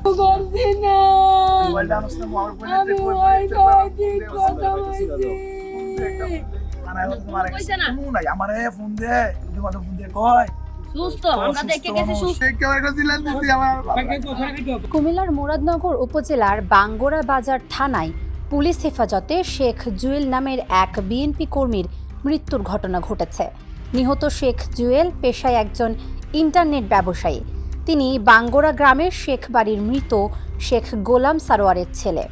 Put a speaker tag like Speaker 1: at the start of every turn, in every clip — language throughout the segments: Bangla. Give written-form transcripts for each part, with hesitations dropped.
Speaker 1: করছি না।
Speaker 2: মোবাইলটা আনছ না আমার ফোনে
Speaker 1: আমি ওই ঠিক কথা বলছি।
Speaker 2: নাই আমারে ফোন দে তুই মাত্র ফোন দে কয়
Speaker 1: সুস্থ আমরা দেখে গেছি সুস্থ।
Speaker 2: ক্যামেরা দিলেন দিছি আমার
Speaker 3: কুমিল্লার মুরাদনগর উপজেলার বাঙ্গোরা বাজার থানায় পুলিশ হেফাজতে শেখ জুয়েল নামের এক বিএনপি কর্মীর মৃত্যুর ঘটনা ঘটেছে। নিহত শেখ জুয়েল পেশায় একজন ইন্টারনেট ব্যবসায়ী। তিনি বাঙ্গোরা গ্রামের শেখ বাড়ির মৃত শেখ গোলাম সারোয়ারের ছেলে।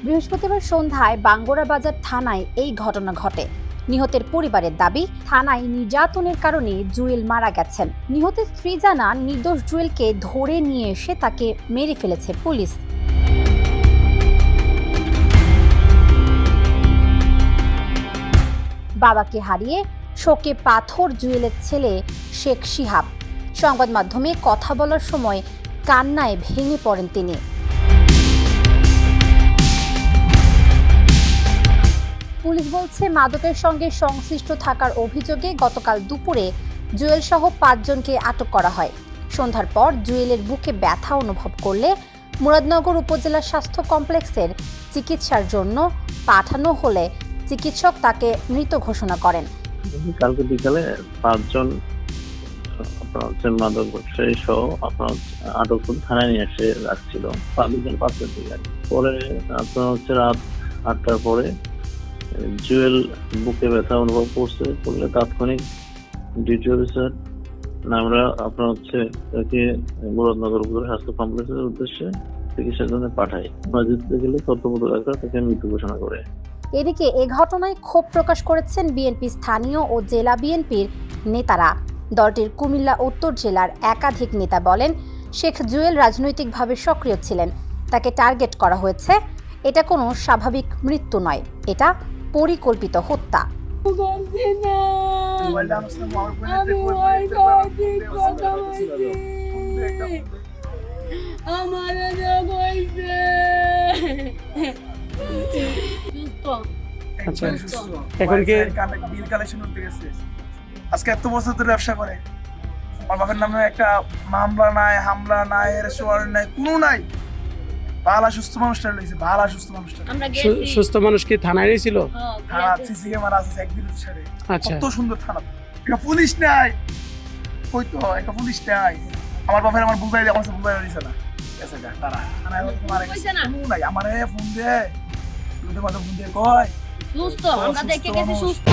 Speaker 3: বৃহস্পতিবার সন্ধ্যায় বাঙ্গোরা বাজার থানায় এই ঘটনা ঘটে। নিহতের পরিবারের দাবি, থানায় নির্যাতনের কারণে জুয়েল মারা গেছেন। নিহতের স্ত্রী জানান, নির্দোষ জুয়েলকে ধরে নিয়ে এসে তাকে মেরে ফেলেছে পুলিশ। বাবাকে হারিয়ে শোকে পাথর জুয়েলের ছেলে শেখ শিহাব। সংবাদ মাধ্যমে কথা বলার সময় কান্নায় ভেঙে পড়েন তিনি। পুলিশ বলছে, মাদকের সঙ্গে সংশ্লিষ্ট থাকার অভিযোগে গতকাল দুপুরে জুয়েল সহ 5 জনকে আটক করা হয়। সন্ধ্যার পর জুয়েলের বুকে ব্যথা অনুভব করলে মুরাদনগর উপজেলা স্বাস্থ্য কমপ্লেক্সের চিকিৎসার জন্য পাঠানো হলে চিকিৎসক তাকে মৃত ঘোষণা করেন।
Speaker 4: কালকে বিকালে 5 জন আপনার মাদক ব্যবসায়ী সহ আপনার আটক থানায় নিয়ে এসে রাখছিল 5 জন 5 দিকে। পরে আপনার রাত 8টার পরে জুয়েল বুকে ব্যথা অনুভব করলে তাৎক্ষণিক ডিউটি অফিসার আমরা আপনার তাকে মুরাদনগর উপজেলা স্বাস্থ্য কমপ্লেক্সের উদ্দেশ্যে চিকিৎসার জন্য পাঠাই। মাঝিতে গেলে কর্তব্যরত ডাক্তার তাকে মৃত্যু ঘোষণা করে।
Speaker 3: এদিকে এ ঘটনায় ক্ষোভ প্রকাশ করেছেন বিএনপি স্থানীয় ও জেলা বিএনপির নেতারা। দলটির কুমিল্লা উত্তর জেলার একাধিক নেতা বলেন, শেখ জুয়েল রাজনৈতিকভাবে সক্রিয় ছিলেন, তাকে টার্গেট করা হয়েছে। এটা কোনো স্বাভাবিক মৃত্যু নয়, এটা পরিকল্পিত হত্যা।
Speaker 2: মোবাইলটা আনছ না আমার ফোনে
Speaker 1: আমি ওই ঠিক কথা বলছি। আমার রোগ হইছে। সুস্থ।
Speaker 5: আচ্ছা এখন কি
Speaker 2: বিল কালেকশন করতে গেছে? আজকে এত বছর ধরে ব্যবসা করে, আমার বাপের নামে একটা মামলা নাই, হামলা নাই, রেশোয়ার নাই, কোনো নাই। ভালো সুস্থ মানুষটা লইছে, ভালো সুস্থ মানুষটা।
Speaker 1: আমরা গেছি।
Speaker 5: সুস্থ মানুষ কি থানায় ছিল?
Speaker 2: থানা সিসি ক্যামেরা আছে একদিনের সাথে।
Speaker 5: আচ্ছা
Speaker 2: কত সুন্দর থানা। একটা পুলিশ নাই, কই তো একটা পুলিশ নাই। আমার বাপের আমার বুঝাই দিয়ে আমার সাথে বুঝাই দিছে না। এসে যা তারা থানায় মারা গেছে। কোনো নাই আমারে ফোন দে তুই মাত্র ফোন দে কয়
Speaker 1: সুস্থ আমরা দেখে গেছি সুস্থ।